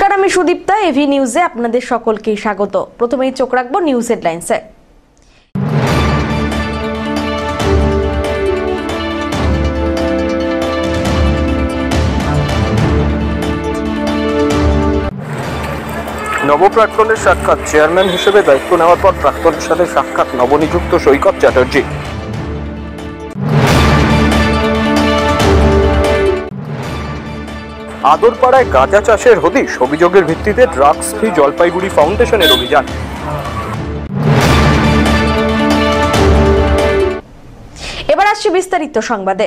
নমস্কার, আমি সুদীপ্তা। এভি নিউজে আপনাদের সকলকে স্বাগত। প্রথমেই চোখ রাখবো নিউজ হেডলাইন্সে। নবপ্রাক্তনের সাক্ষাৎ। চেয়ারম্যান হিসেবে দায়িত্ব নেওয়ার পর প্রাক্তনের সাথে সাক্ষাৎ নবনিযুক্ত সৈকত চ্যাটার্জি। আদরপাড়ায় গাঁজা চাষের হদিশ, অভিযোগের ভিত্তিতে ড্রাগস ফ্রি জলপাইগুড়ি ফাউন্ডেশনের অভিযান। এবার আসছে বিস্তারিত সংবাদে।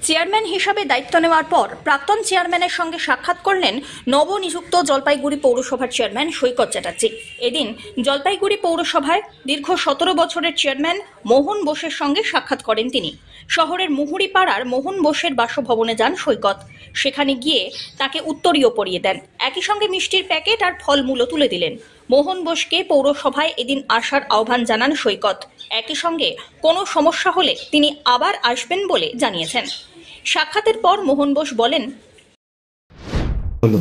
চেয়ারম্যান হিসাবে দায়িত্ব নেওয়ার পর প্রাক্তন চেয়ারম্যানের সঙ্গে সাক্ষাৎ করলেন নবনিযুক্ত জলপাইগুড়ি পৌরসভার চেয়ারম্যান সৈকত চ্যাটার্জি। এদিন জলপাইগুড়ি পৌরসভায় দীর্ঘ 17 বছরের চেয়ারম্যান মোহন বোসের সঙ্গে সাক্ষাৎ করেন তিনি। শহরের মুহুরিপাড়ার মোহন বোসের বাসভবনে যান সৈকত। সেখানে গিয়ে তাকে উত্তরীয় পরিয়ে দেন, একই সঙ্গে মিষ্টির প্যাকেট আর ফলমূলও তুলে দিলেন। মোহন বোসকে পৌরসভায় এদিন আসার আহ্বান জানান সৈকত। একই সঙ্গে কোনো সমস্যা হলে তিনি আবার আসবেন বলে জানিয়েছেন। সাক্ষাতের পর মোহন বোস বলেন,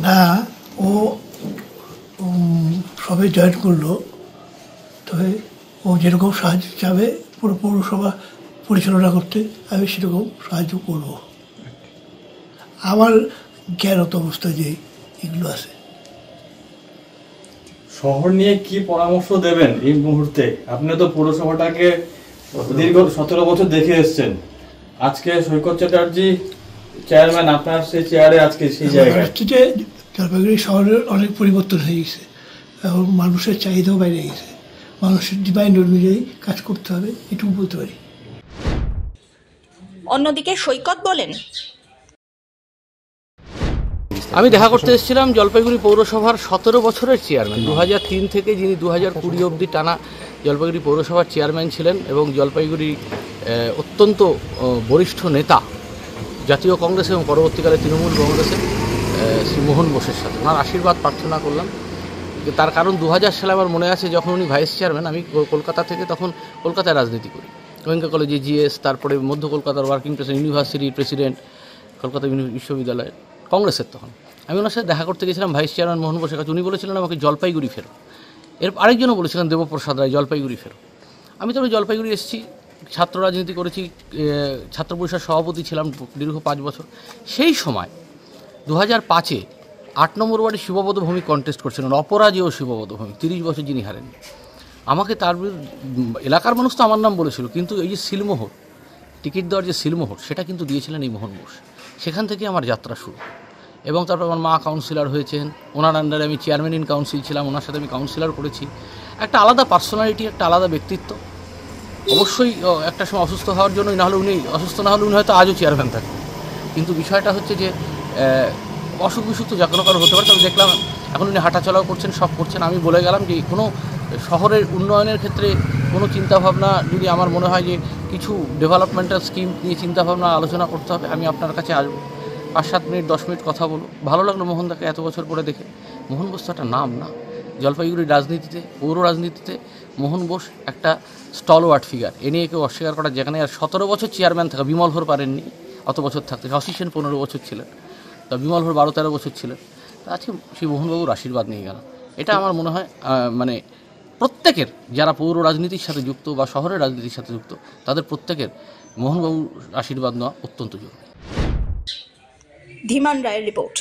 না, ও সবে জয়েন করলো, তবে ও যেরকম সাহায্য চাবে পুরো পৌরসভা পরিচালনা করতে আমি সেরকম সাহায্য করব। আমার জ্ঞানত অবস্থা যে এগুলো আছে। শহর নিয়ে কি পরামর্শ দেবেন এই মুহূর্তে? আপনি তো পৌরসভাটাকে দীর্ঘ 17 বছর দেখে এসছেন। আজকে সৈকত চ্যাটার্জি চেয়ারম্যান, আপনার সেই চেয়ারে আজকে সেই জায়গায় জলপাইগুড়ি শহরের অনেক পরিবর্তন হয়ে গেছে। এখন মানুষের চাহিদাও বাইরে গেছে। মানুষের ডিমান্ড অনুযায়ী কাজ করতে হবে, এটুকু বলতে পারি। অন্যদিকে সৈকত বলেন, আমি দেখা করতে এসেছিলাম জলপাইগুড়ি পৌরসভার 17 বছরের চেয়ারম্যান, 2003 থেকে যিনি 2020 অবধি টানা জলপাইগুড়ি পৌরসভার চেয়ারম্যান ছিলেন এবং জলপাইগুড়ি অত্যন্ত বরিষ্ঠ নেতা, জাতীয় কংগ্রেস এবং পরবর্তীকালে তৃণমূল কংগ্রেসের শ্রী মোহন বোসের সাথে ওনার আশীর্বাদ প্রার্থনা করলাম। তার কারণ 2000 সালে আমার মনে আছে, যখন উনি ভাইস চেয়ারম্যান, আমি কলকাতা থেকে তখন কলকাতায় রাজনীতি করি, গোয়েঙ্কা কলেজে জিএস, তারপরে মধ্য কলকাতার ওয়ার্কিং প্রেসিডেন্ট, ইউনিভার্সিটির প্রেসিডেন্ট, কলকাতা বিশ্ববিদ্যালয়ের কংগ্রেসের। তখন আমি ওনার সাথে দেখা করতে গেছিলাম ভাইস চেয়ারম্যান মোহন বোসের কাছে। উনি বলেছিলেন আমাকে জলপাইগুড়ি ফেরো। এর আরেকজনও বলেছিলেন দেবপ্রসাদ রায়, জলপাইগুড়ি ফেরো। আমি তবে জলপাইগুড়ি এসেছি, ছাত্র রাজনীতি করেছি, ছাত্র পরিষদ সভাপতি ছিলাম দীর্ঘ 5 বছর। সেই সময় 2005-এ 8 নম্বর ওয়ার্ডে শিবপদ ভৌমিক কন্টেস্ট করছিলেন, অপরাজেয় শিবপদ ভৌমিক, 30 বছর যিনি হারেন। আমাকে তার এলাকার মানুষ তো আমার নাম বলেছিল, কিন্তু এই যে সিলমোহর, টিকিট দেওয়ার যে সিলমোহর, সেটা কিন্তু দিয়েছিলেন এই মোহন বোস। সেখান থেকে আমার যাত্রা শুরু। এবং তারপর আমার মা কাউন্সিলর হয়েছেন, ওনার আন্ডারে আমি চেয়ারম্যান ইন কাউন্সিল ছিলাম, ওনার সাথে আমি কাউন্সিলর করেছি। একটা আলাদা পার্সোনালিটি, একটা আলাদা ব্যক্তিত্ব। অবশ্যই একটা সময় অসুস্থ হওয়ার জন্যই, নাহলে উনি অসুস্থ না হলে উনি হয়তো আজও চেয়ারম্যান থাকেন। কিন্তু বিষয়টা হচ্ছে যে অসুখ বিসুখ তো যে কোনো কারো হতে পারে। তবে দেখলাম এখন উনি হাঁটাচলাও করছেন, সব করছেন। আমি বলে গেলাম যে কোনো শহরের উন্নয়নের ক্ষেত্রে কোনো চিন্তাভাবনা যদি আমার মনে হয় যে কিছু ডেভেলপমেন্টাল স্কিম নিয়ে চিন্তাভাবনা আলোচনা করতে হবে, আমি আপনার কাছে আসবো, 5-7 মিনিট 10 মিনিট কথা বলবো। ভালো লাগলো মোহনদাকে এত বছর পরে দেখে। মোহন বোস তো একটা নাম না জলপাইগুড়ির রাজনীতিতে, পৌর রাজনীতিতে। মোহন বোস একটা স্টলওয়ার্ড ফিগার, এ নিয়ে কেউ অস্বীকার করার জায়গা নেই। আর 17 বছর চেয়ারম্যান থাকা, বিমল হোর পারেননি অত বছর থাকতে, শশী সেন 15 বছর ছিলেন, তা বিমল হোর 12-13 বছর ছিলেন। তা আজকে সেই মোহনবাবুর আশীর্বাদ নিয়ে গেল। এটা আমার মনে হয় মানে প্রত্যেকের, যারা পৌর রাজনীতির সাথে যুক্ত বা শহরের রাজনীতির সাথে যুক্ত, তাদের প্রত্যেকের মোহনবাবুর আশীর্বাদ নেওয়া অত্যন্ত জরুরি। ধীমান রায়ের রিপোর্ট।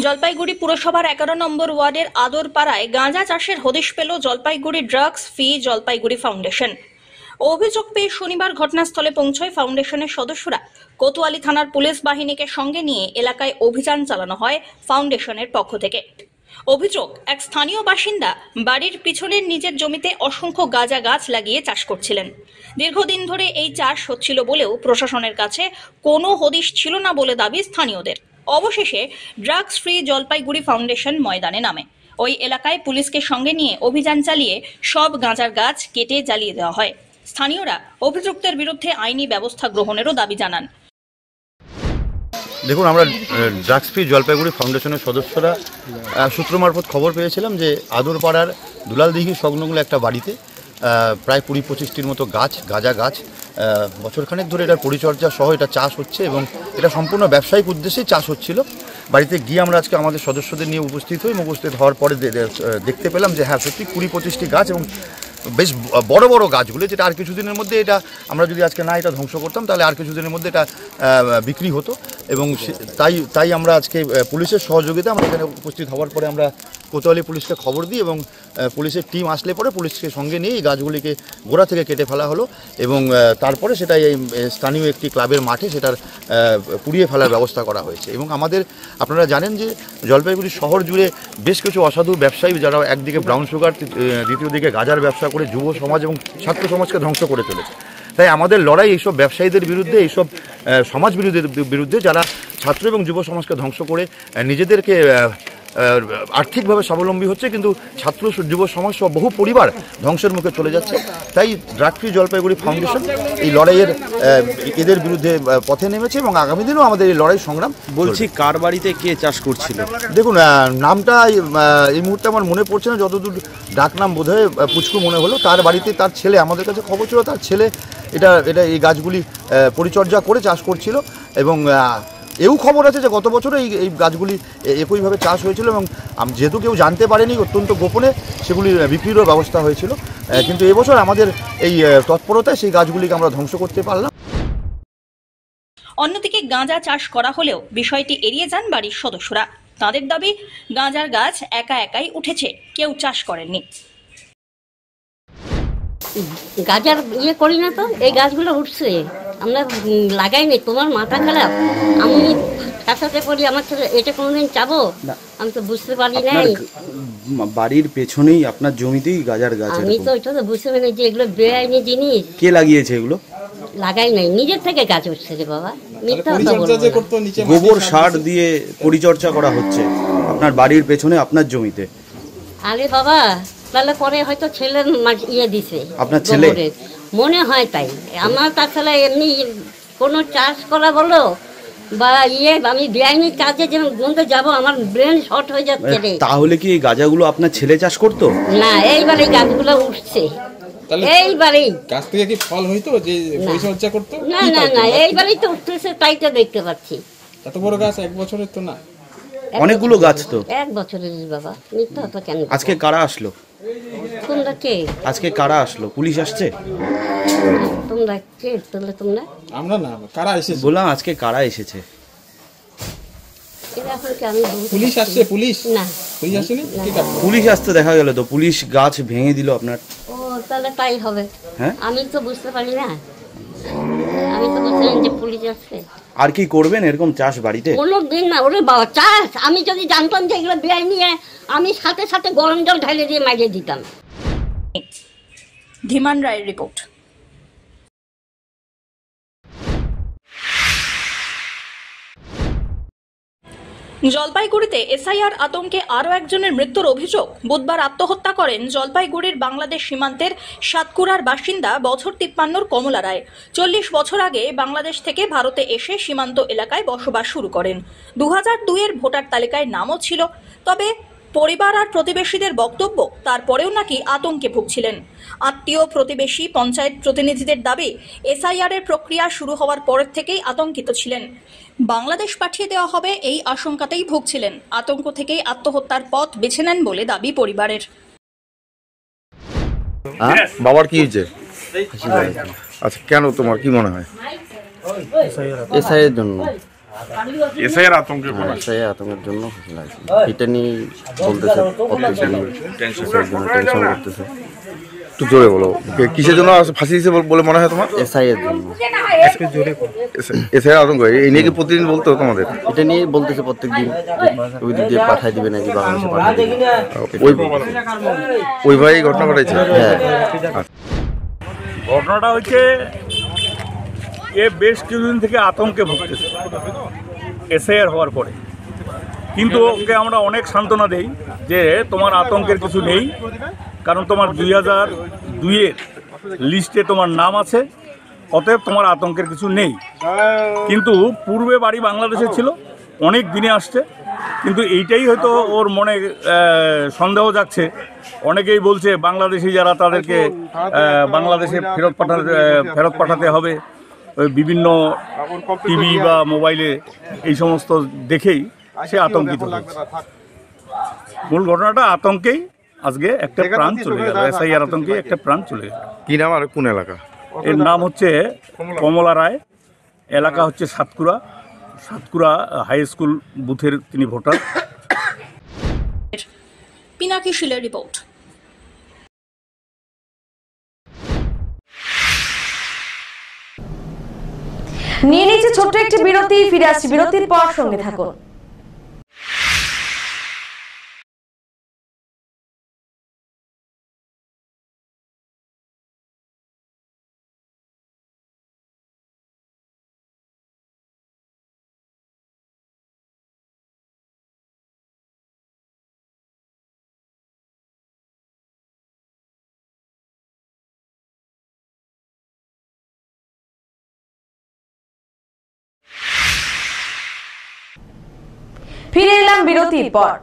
জলপাইগুড়ি পুরসভার 11 নম্বর ওয়ার্ডের আদরপাড়ায় গাঁজা চাষের হদিশ পেল Jalpaiguri drugs free Jalpaiguri foundation. অভিযোগ পেয়ে শনিবার ঘটনাস্থলে পৌঁছয় ফাউন্ডেশনের সদস্যরা। কোতোয়ালি থানার পুলিশ বাহিনীকে সঙ্গে নিয়ে এলাকায় অভিযান চালানো হয় ফাউন্ডেশনের পক্ষ থেকে। অভিযোগ, এক স্থানীয় বাসিন্দা বাড়ির পিছনের নিজের জমিতে অসংখ্য গাঁজা গাছ লাগিয়ে চাষ করছিলেন। দীর্ঘদিন ধরে এই চাষ হচ্ছিল বলেও প্রশাসনের কাছে কোনো হদিশ ছিল না বলে দাবি স্থানীয়দের। অবশেষে ড্রাগস ফ্রি জলপাইগুড়ি ফাউন্ডেশন ময়দানে নামে। ওই এলাকায় পুলিশকে সঙ্গে নিয়ে অভিযান চালিয়ে সব গাঁজার গাছ কেটে জ্বালিয়ে দেওয়া হয়। স্থানীয়রা অভিযুক্তের বিরুদ্ধে আইনি ব্যবস্থা গ্রহণেরও দাবি জানান। দেখুন, আমরা ড্রাগস ফ্রি জলপাইগুড়ি ফাউন্ডেশনের সদস্যরা সূত্র মারফত খবর পেয়েছিলাম যে আদরপাড়ার দুলালদিঘি সংলগ্ন একটা বাড়িতে প্রায় 20-25টির মতো গাঁজা গাছ বছরখানেক ধরে এটার পরিচর্যা সহ এটা চাষ হচ্ছে এবং এটা সম্পূর্ণ ব্যবসায়িক উদ্দেশ্যেই চাষ হচ্ছিল। বাড়িতে গিয়ে আমরা আজকে আমাদের সদস্যদের নিয়ে উপস্থিত হই এবং উপস্থিত হওয়ার পরে দেখতে পেলাম যে হ্যাঁ সত্যি 20-25টি গাছ এবং বেশ বড় বড় গাছগুলো, যেটা আর কিছুদিনের মধ্যে এটা আমরা যদি আজকে না এটা ধ্বংস করতাম তাহলে আর কিছুদিনের মধ্যে এটা বিক্রি হতো। এবং তাই আমরা আজকে পুলিশের সহযোগিতা আমরা এখানে উপস্থিত হওয়ার পরে আমরা কোতোয়ালি পুলিশকে খবর দিই এবং পুলিশের টিম আসলে পরে পুলিশকে সঙ্গে নিয়ে এই গাছগুলিকে গোড়া থেকে কেটে ফেলা হলো এবং তারপরে সেটা এই স্থানীয় একটি ক্লাবের মাঠে সেটার পুড়িয়ে ফেলার ব্যবস্থা করা হয়েছে। এবং আপনারা জানেন যে জলপাইগুড়ি শহর জুড়ে বেশ কিছু অসাধু ব্যবসায়ী যারা একদিকে ব্রাউন সুগার, দ্বিতীয় দিকে গাঁজার ব্যবসা করে যুব সমাজ এবং ছাত্র সমাজকে ধ্বংস করে চলেছে। তাই আমাদের লড়াই এইসব ব্যবসায়ীদের বিরুদ্ধে, এইসব সমাজ বিরুদ্ধে যারা ছাত্র এবং যুব সমাজকে ধ্বংস করে নিজেদেরকে আর্থিকভাবে স্বাবলম্বী হচ্ছে, কিন্তু ছাত্র যুব সমাজ সহ বহু পরিবার ধ্বংসের মুখে চলে যাচ্ছে। তাই ড্রাগ ফ্রি জলপাইগুড়ি ফাউন্ডেশন এই লড়াইয়ের এদের বিরুদ্ধে পথে নেমেছে এবং আগামী দিনেও আমাদের এই লড়াই সংগ্রাম। বলছি, কার বাড়িতে কে চাষ করছিল? দেখুন, নামটা এই মুহূর্তে আমার মনে পড়ছে না, যতদূর ডাক নাম বোধহয় পুচকু মনে হলো। তার বাড়িতে তার ছেলে, আমাদের কাছে খবর ছিল তার ছেলে এটা এই গাছগুলি পরিচর্যা করে চাষ করছিল এবং এও খবর আছে যে গত বছরে এই গাছগুলি একইভাবে চাষ হয়েছিল এবং যেহেতু কেউ জানতে পারেনি, অত্যন্ত গোপনে সেগুলি বিক্রিরও ব্যবস্থা হয়েছিল। কিন্তু এবছর আমাদের এই তৎপরতায় সেই গাছগুলিকে আমরা ধ্বংস করতে পারলাম। অন্যদিকে গাঁজা চাষ করা হলেও বিষয়টি এড়িয়ে যান বাড়ির সদস্যরা। তাদের দাবি, গাঁজার গাছ একাই উঠেছে, কেউ চাষ করেননি। গাজার করি না তো, এই গাছগুলো উঠছে, আমরা লাগাইনি। তোমার মাথা খারাপ? আমি চাষাতে করি, আমার ছেলে এটা কোনোদিন চাবো? আমি তো বুঝতে পারি নাই। বাড়ির পেছনেই আপনার জমিতেই গাজার গাছ? আমি তো ওইটা তো বুঝতে পারি যে এগুলো বেআইনি জিনিস। কে লাগিয়েছে এগুলো? লাগাই নাই, নিজের থেকে গাছ উঠছে রে বাবা। গোবর সার দিয়ে পরিচর্যা করা হচ্ছে আপনার বাড়ির পেছনে, আপনার জমিতে? আরে বাবা, তাহলে পরে হয়তো ছেলের দিছে আপনার ছেলে, মনে হয় তাই। আমার তাছাড়া এমনি কোনো চাষ করা বলো বা আমি বেআইনি কাজে যে বন্ধু যাবো, আমার ব্রেন শর্ট হয়ে যাচ্ছে রে। তাহলে কি এই গাঁজাগুলো আপনার ছেলে চাষ করতো? না, এইবারে গাছগুলো উঠছে, এইবারেই। গাছ থেকে কি ফল হইতো যে পরিচর্যা করতো? না না না, এইবারেই তো উঠতেছে, তাই তো দেখতে পাচ্ছি। এত বড় গাছ এক বছরের তো না, অনেকগুলো গাছ তো। এক বছরের বাবা, মিথ্যা কথা কেন? আজকে কারা আসলো? তোমরা কে? আজকে কারা আসলো? পুলিশ আসছে? তোমরা কে? তোমরা? আমরা না, কারা এসেছে বললাম, আজকে কারা এসেছে? পুলিশ আসছে? পুলিশ না, পুলিশ আসেনি। পুলিশ আসতে দেখা গেল তো, পুলিশ গাছ ভেঙে দিল আপনার। ও তাহলে তাই হবে। হ্যাঁ, আমি তো বুঝতে পারি না, আমি তো বুঝতে পারি যে পুলিশ আসছে। আর কি করবেন এরকম চাষ বাড়িতে? কোনো দিন না। ওরে বাবা, চাষ আমি যদি জানতাম যে এগুলো বেআইনি, আমি সাথে সাথে গরম জল ঢেলে দিয়ে মারিয়ে দিতাম। ধীমান রায়ের রিপোর্ট। জলপাইগুড়িতে এসআইআর আতঙ্কে আরও একজনের মৃত্যুর অভিযোগ। বুধবার আত্মহত্যা করেন জলপাইগুড়ির বাংলাদেশ সীমান্তের সাতকুড়ার বাসিন্দা বছর 53 কমলা রায়। 40 বছর আগে বাংলাদেশ থেকে ভারতে এসে সীমান্ত এলাকায় বসবাস শুরু করেন। 2002-এর ভোটার তালিকায় নামও ছিল, তবে পরিবার আর প্রতিবেশীদের বক্তব্য তারপরেও নাকি আতঙ্কে ভুগছিলেন। আত্মীয়, প্রতিবেশী, পঞ্চায়েত প্রতিনিধিদের দাবি, এসআইআর এর প্রক্রিয়া শুরু হওয়ার পর থেকেই আতঙ্কিত ছিলেন। বাংলাদেশ পাঠিয়ে দেওয়া হবে এই আশঙ্কাতেই ভুগছিলেন। আতঙ্ক থেকেই আত্মহত্যার পথ বেছে নেন বলে দাবি পরিবারের। বাবার কি হয়েছে? আচ্ছা, কেন তোমার কি মনে হয়? এসআইয়ের জন্য। এসআইয়ের আতঙ্কের জন্য এটা নিয়ে বলতেছে, টেনশন করতেছে। একটু জোরে বলো, কিসের জন্য ফাঁসি দিয়েছে বলে মনে হয় তোমার? এসআইয়ের জন্য। এসআইয়ের আতঙ্ক এই নিয়ে কি প্রতিদিন বলতো তোমাদের? এটা নিয়ে বলতেছে প্রত্যেকদিন, ওই দিক দিয়ে পাঠাই দিবে নাকি বাংলাদেশে পাঠাই দিবে। ওই ভাই ঘটনা ঘটেছে? হ্যাঁ, ঘটনাটা হচ্ছে এ বেশ কিছুদিন থেকে আতঙ্কে ভুগতেছে এসআইআর হওয়ার পরে, কিন্তু ওকে আমরা অনেক সান্ত্বনা দেই যে তোমার আতঙ্কের কিছু নেই, কারণ তোমার 2002-এর লিস্টে তোমার নাম আছে, অতএব তোমার আতঙ্কের কিছু নেই। কিন্তু পূর্বে বাড়ি বাংলাদেশে ছিল, অনেক দিনে আসছে, কিন্তু এইটাই হয়তো ওর মনে সন্দেহ যাচ্ছে। অনেকেই বলছে বাংলাদেশি যারা তাদেরকে বাংলাদেশে ফেরত পাঠাতে হবে। ওই বিভিন্ন টিভি বা মোবাইলে এই সমস্ত দেখেই সে আতঙ্কিত হয়েছে। মূল ঘটনাটা আতঙ্কেই আজকে একটা প্রাণ চলে গেল, এসআইআর আতঙ্কে একটা প্রাণ চলে গেল। কি নাম আর কোন এলাকা? এর নাম হচ্ছে কমলা রায়, এলাকা হচ্ছে সাতকুড়া হাই স্কুল বুথের তিনি ভোটার। পিনাকি শিলের রিপোর্ট। নিয়ে নিচ্ছে ছোট্ট একটি বিরতি, ফিরে আসছি বিরতির পর, সঙ্গে থাকুন। ফিরে এলাম বিরতির পর।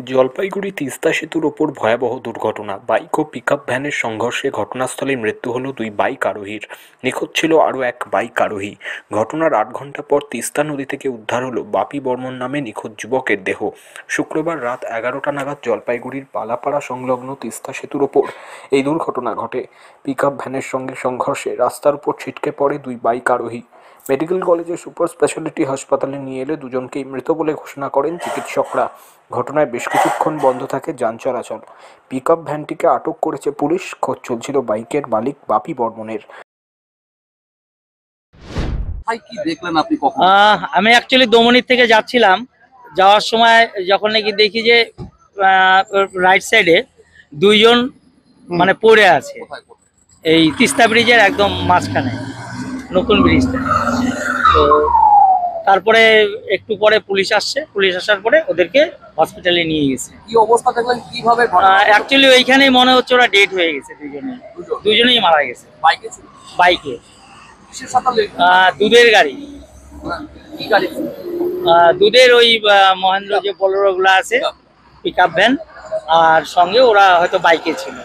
জলপাইগুড়ি তিস্তা সেতুর ওপর ভয়াবহ দুর্ঘটনা। বাইক ও পিকআপ ভ্যানের সংঘর্ষে ঘটনাস্থলে মৃত্যু হলো 2 বাইক আরোহীর। নিখোঁজ ছিল আরও এক বাইক আরোহী। ঘটনার 8 ঘন্টা পর তিস্তা নদী থেকে উদ্ধার হলো বাপি বর্মন নামে নিখোঁজ যুবকের দেহ। শুক্রবার রাত 11টা নাগাদ জলপাইগুড়ির পালাপাড়া সংলগ্ন তিস্তা সেতুর ওপর এই দুর্ঘটনা ঘটে। পিকআপ ভ্যানের সঙ্গে সংঘর্ষে রাস্তার উপর ছিটকে পড়ে 2 বাইক আরোহী। মেডিকেল কলেজের সুপার স্পেশালিটি হাসপাতালে নিয়ে এলে দুজনকেই মৃত বলে ঘোষণা করেন চিকিৎসকরা। ঘটনায় বেশ কিছুক্ষণ বন্ধ থাকে যান চলাচল। পিকআপ ভ্যানটিকে আটক করেছে পুলিশ। খোঁজ চলছিল বাইকের মালিক বাপি বর্মনের। আমি অ্যাকচুয়ালি দমনির থেকে যাচ্ছিলাম, যাওয়ার সময় যখন নাকি দেখি যে রাইট সাইডে 2 জন মানে পড়ে আছে এই তিস্তা ব্রিজের একদম মাঝখানে, নতুন ব্রিজটা। তো তারপরে একটু পরে পুলিশ আসছে, পুলিশ আসার পরে ওদেরকে হসপিটালে নিয়ে গেছে। কি অবস্থা দেখলেন, কিভাবে? অ্যাকচুয়ালি ওইখানেই মনে হচ্ছে ওরা ডেড হয়ে গেছে, দুজনেই মারা গেছে। বাইকে দুধের গাড়ি, কি গাড়ি? দুধের ওই মহেন্দ্র যে বোলেরো গুলা আছে, পিকআপ ভ্যান, আর সঙ্গে ওরা হয়তো বাইকে ছিল।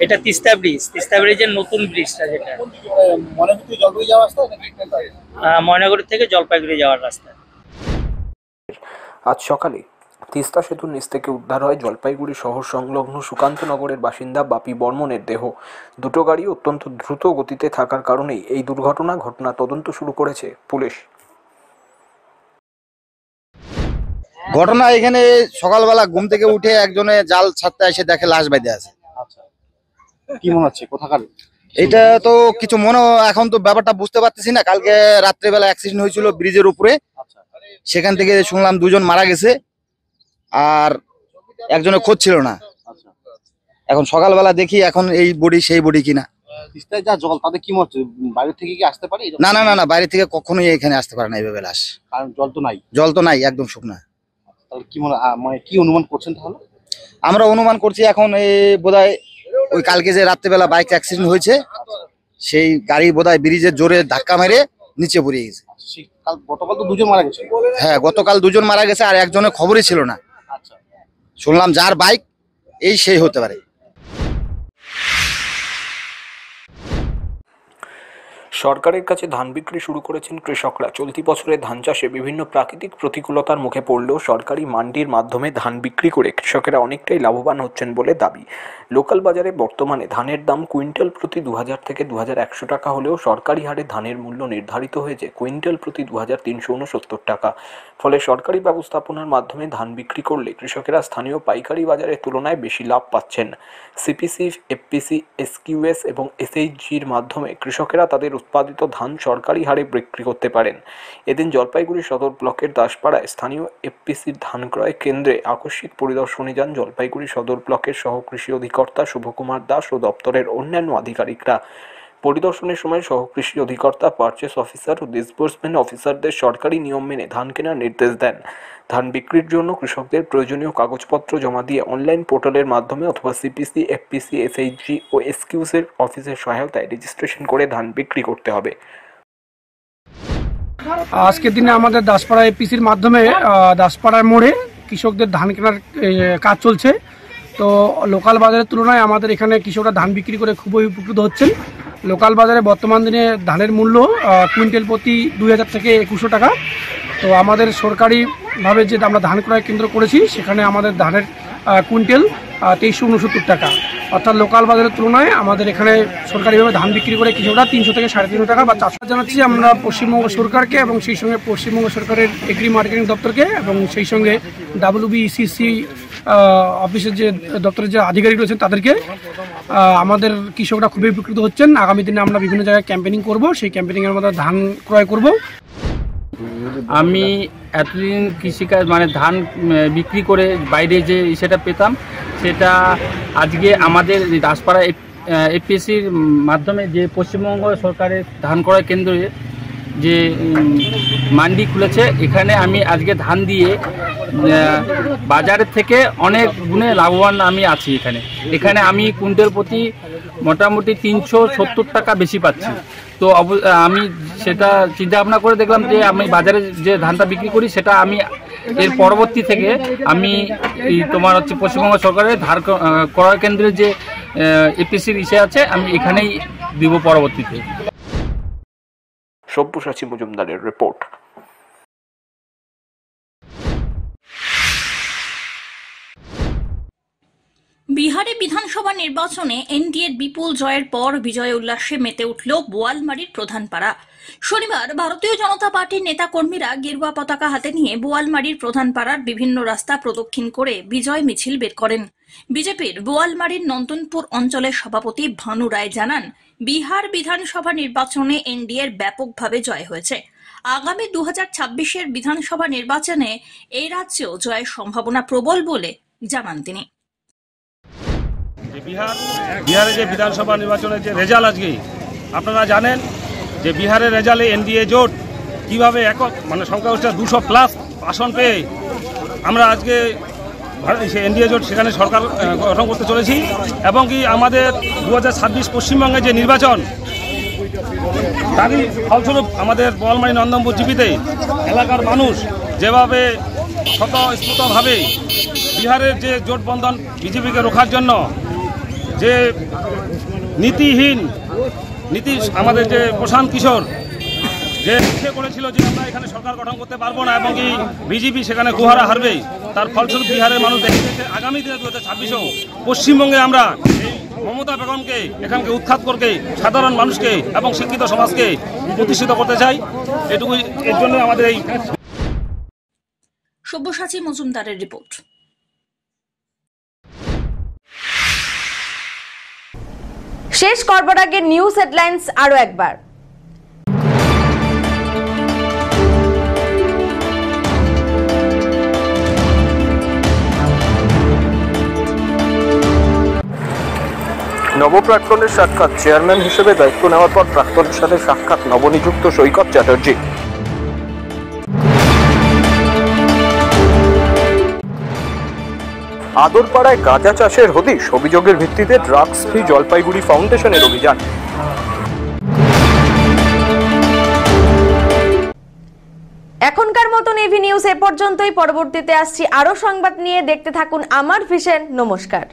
এটা তিস্তা ব্রিজের নতুন ব্রিজটা, যেটা ময়নাগুড়ি থেকে জলপাইগুড়ি যাওয়ার রাস্তা। আজ সকালে তিস্তা সেতুর নিচ থেকে উদ্ধার হয় জলপাইগুড়ি শহর সংলগ্ন সুকান্তনগরের বাসিন্দা বাপি বর্মনের দেহ। দুটো গাড়ি অত্যন্ত দ্রুত গতিতে থাকার কারণেই এই ঘটনা তদন্ত শুরু করেছে পুলিশ। ঘটনা এখানে সকালবেলা ঘুম থেকে উঠে একজনে জাল ছাড়তে এসে দেখে লাশ বেঁধে আছে। কি মনে হচ্ছে কোথাকার? এটা তো কিছু এখন তো ব্যাপারটা বুঝতে পারতেছি না। কালকে রাত্রেবেলা অ্যাক্সিডেন্ট হয়েছিল ব্রিজের উপরে, সেখান থেকে শুনলাম 2 জন মারা গেছে আর একজনের খোঁজ ছিল না। এখন সকালবেলা দেখি এখন এই বডি সেই বডি কিনা। তিস্তায় যা জল, তাতে কি মনে হচ্ছে বাইরে থেকে কি আসতে পারে? না না না না, বাইরে থেকে কখনোই এখানে আসতে পারে না এইভাবে লাশ। কারণ জল তো নাই, একদম শুকনা। তাহলে কি মানে কি অনুমান করছেন? তাহলে আমরা অনুমান করছি এখন এই বোধহয় ওই কালকে যে রাত্রেবেলা বাইক অ্যাক্সিডেন্ট হয়েছে, সেই গাড়ি বোধহয় ব্রিজের জোরে ধাক্কা মেরে নিচে পড়ে গেছে। গতকাল তো 2 জন মারা গেছে। হ্যাঁ, গতকাল 2 জন মারা গেছে আর একজনের খবরই ছিল না। শুনলাম যার বাইক সেই হতে পারে। সরকারের কাছে ধান বিক্রি শুরু করেছেন কৃষকরা। চলতি বছরে ধান চাষে বিভিন্ন প্রাকৃতিক প্রতিকূলতার মুখে পড়লেও সরকারি মান্ডির মাধ্যমে ধান বিক্রি করে কৃষকেরা অনেকটাই লাভবান হচ্ছেন বলে দাবি। লোকাল বাজারে বর্তমানে ধানের দাম কুইন্টাল প্রতি 2000 থেকে 2100 টাকা হলেও সরকারি হারে ধানের মূল্য নির্ধারিত হয়েছে কুইন্টাল প্রতি 2369 টাকা। ফলে সরকারি ব্যবস্থাপনার মাধ্যমে ধান বিক্রি করলে কৃষকেরা স্থানীয় পাইকারি বাজারের তুলনায় বেশি লাভ পাচ্ছেন। সিপিসি, এফপিসি, এসকিউএস এবং এসএইচজির মাধ্যমে কৃষকেরা তাদের উৎপাদিত ধান সরকারি হারে বিক্রি করতে পারেন। এদিন জলপাইগুড়ি সদর ব্লকের দাসপাড়ায় স্থানীয় এফপিসির ধান ক্রয় কেন্দ্রে আকস্মিক পরিদর্শনে যান জলপাইগুড়ি সদর ব্লকের সহকৃষি অধিকর্তা শুভকুমার দাস ও দপ্তরের অন্যান্য আধিকারিকরা। পরিদর্শনের সময় সহকৃষি অধিকর্তা, পারচেস অফিসার ও ডিসবার্সমেন্ট অফিসারদের সরকারি নিয়ম মেনে ধান কেনার নির্দেশ দেন। ধান বিক্রির জন্য কৃষকদের প্রয়োজনীয় কাগজপত্র জমা দিয়ে অনলাইন পোর্টালের মাধ্যমে অথবা সিপিসি, এফপিসি, এসএইচজি ও এসকিউসের অফিসের সহায়তায় রেজিস্ট্রেশন করে ধান বিক্রি করতে হবে। আজকের দিনে আমাদের দাসপাড়া এপিসির মাধ্যমে দাসপাড়ার মোড়ে কৃষকদের ধান কেনার কাজ চলছে। তো লোকাল বাজারের তুলনায় আমাদের এখানে কৃষকরা ধান বিক্রি করে খুবই উপকৃত হচ্ছেন। লোকাল বাজারে বর্তমান দিনে ধানের মূল্য কুইন্টাল প্রতি 2000 থেকে 2100 টাকা। তো আমাদের সরকারিভাবে যে আমরা ধান ক্রয় কেন্দ্র করেছি সেখানে আমাদের ধানের কুইন্টাল 2369 টাকা, অর্থাৎ লোকাল বাজারের তুলনায় আমাদের এখানে সরকারিভাবে ধান বিক্রি করে কৃষকরা 300 থেকে 350 টাকা বা 400 জানাচ্ছি আমরা পশ্চিমবঙ্গ সরকারকে এবং সেই সঙ্গে পশ্চিমবঙ্গ সরকারের এগ্রি মার্কেটিং দপ্তরকে এবং সেই সঙ্গে WBCC অফিসের যে দপ্তরের যে আধিকারিক রয়েছেন তাদেরকে। আমাদের কৃষকরা খুবই উপকৃত হচ্ছেন। আগামী দিনে আমরা বিভিন্ন জায়গায় ক্যাম্পেনিং করব, সেই ক্যাম্পেনিংয়ের মধ্যে ধান ক্রয় করব। আমি এতদিন কৃষিকাজ মানে ধান বিক্রি করে বাইরে যে সেটা পেতাম, সেটা আজকে আমাদের দাসপাড়া এপিএসসির মাধ্যমে যে পশ্চিমবঙ্গ সরকারের ধান ক্রয় কেন্দ্রে যে মান্ডি খুলেছে, এখানে আমি আজকে ধান দিয়ে বাজারের থেকে অনেক গুণে লাভবান আমি আছি। এখানে আমি কুইন্টাল প্রতি মোটামুটি 370 টাকা বেশি পাচ্ছি। তো আমি সেটা চিন্তা ভাবনা করে দেখলাম যে আমি বাজারে যে ধানটা বিক্রি করি সেটা আমি এর পরবর্তী থেকে আমি তোমার হচ্ছে পশ্চিমবঙ্গ সরকারের ধান ক্রয় কেন্দ্রের যে এপিসির ইসে আছে আমি এখানেই দিব পরবর্তীতে। সব্যসাচী মজুমদারের রিপোর্ট। বিহারে বিধানসভা নির্বাচনে এনডিএর বিপুল জয়ের পর বিজয় উল্লাসে মেতে উঠল বোয়ালমারীর প্রধানপাড়া। শনিবার ভারতীয় জনতা পার্টির নেতাকর্মীরা গেরুয়া পতাকা হাতে নিয়ে বোয়ালমারীর প্রধানপাড়ার বিভিন্ন রাস্তা প্রদক্ষিণ করে বিজয় মিছিল বের করেন। বিজেপির বোয়ালমারীর নন্দনপুর অঞ্চলের সভাপতি ভানু রায় জানান, বিহার বিধানসভা নির্বাচনে এনডিএর ব্যাপকভাবে জয় হয়েছে। আগামী 2026-এর বিধানসভা নির্বাচনে এই রাজ্যেও জয়ের সম্ভাবনা প্রবল বলে জানান তিনি। বিহারে যে বিধানসভা নির্বাচনের যে রেজাল্ট আজকে আপনারা জানেন যে বিহারের রেজাল্টে এনডিএ জোট কিভাবে একক মানে সংখ্যাগরিষ্ঠ 200+ আসন পেয়ে আমরা আজকে এনডিএ জোট সেখানে সরকার গঠন করতে চলেছি। এবং কি আমাদের 2026 পশ্চিমবঙ্গের যে নির্বাচন তারই ফলস্বরূপ আমাদের বোয়ালমারী নন্দনপুর জিপিতে এলাকার মানুষ যেভাবে স্বতঃস্ফূর্তভাবে বিহারের যে জোটবন্ধন বিজেপিকে রোখার জন্য যে নীতিহীন নীতি আমাদের যে প্রশান্ত কিশোর যে ইচ্ছে করেছিল যে আমরা এখানে সরকার গঠন করতে পারবো না এবং কি বিজেপি সেখানে গুহারা হারবে, তার ফলস্বরূপ বিহারের মানুষ দেখে গেছে আগামী দিনে 2026-এও পশ্চিমবঙ্গে আমরা এই মমতা বেগমকে এখানকে উৎখাত করতে সাধারণ মানুষকে এবং শিক্ষিত সমাজকে প্রতিষ্ঠিত করতে চাই। এটুকুই, এর জন্য আমাদের এই সব্যসাচী মজুমদারের রিপোর্ট। শেষ করবার আগে নিউজ হেডলাইন্স আরো একবার। নবপ্রাক্তনের সাক্ষাৎ, চেয়ারম্যান হিসেবে দায়িত্ব নেওয়ার পর প্রাক্তনের সাথে সাক্ষাৎ নবনিযুক্ত সৈকত চ্যাটার্জি। আদরপাড়ায় গাঁজা চাষের হদিশ, অভিযোগের ভিত্তিতে ড্রাগস ফ্রি জলপাইগুড়ি ফাউন্ডেশনের অভিযান। এখনকার মতন এভি নিউজ এ পর্যন্তই। পরবর্তীতে আসছি আরো সংবাদ নিয়ে। দেখতে থাকুন আমার ভিশন। নমস্কার।